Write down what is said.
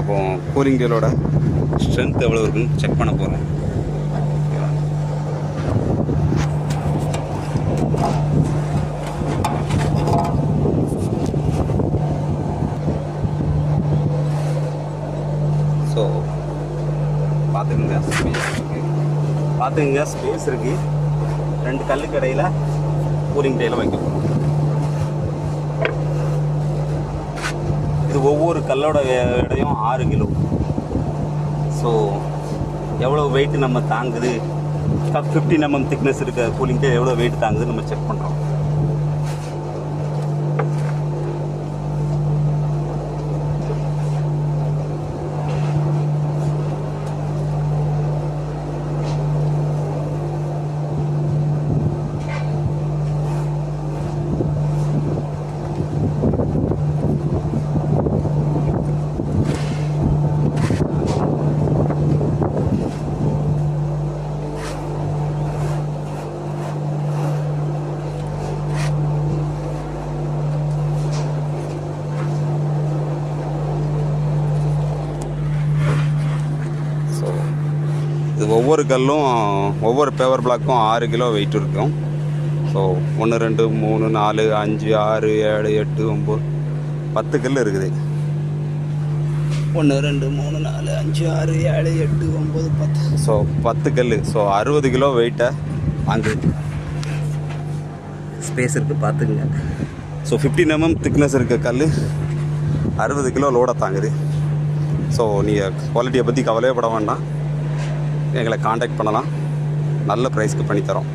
அப்போ cooling ஜெல்லோட strength எவ்வளோ இருக்குன்னு செக் பண்ண போகிறோம். ஸோ பார்த்துக்குங்க ஸ்பேஸ் இருக்குது. 2 கல்லுக்கு இடையில் கூலிங் ஜெல்லை வைக்க போகிறோம். இது ஒவ்வொரு கல்லோட எடையும் 6 கிலோ. ஸோ எவ்வளோ வெயிட் நம்ம தாங்குது, 15 mm திக்னஸ் இருக்க கூலிங் ஜெல் எவ்வளோ வெயிட் தாங்குது நம்ம செக் பண்ணுறோம். இது ஒவ்வொரு கல்லும் ஒவ்வொரு பேவர் பிளாக்கும் 6 கிலோ வெயிட் இருக்கும். ஸோ 1 2 3 4 5 6 7 8 9 10 கல் இருக்குது. 1 2 3 4 5 6 7 8 9 10. ஸோ 10 கல். ஸோ 60 கிலோ வெயிட்டை வாங்குது. ஸ்பேஸ் இருக்குது பார்த்துக்குங்க. ஸோ 15 mm திக்னஸ் இருக்க கல் 60 கிலோ லோடை தாங்குது. ஸோ நீங்கள் குவாலிட்டியை பற்றி கவலையே பட வேண்டாம், எங்களை காண்டாக்ட் பண்ணலாம். நல்ல ப்ரைஸ்க்கு பண்ணித்தரோம்.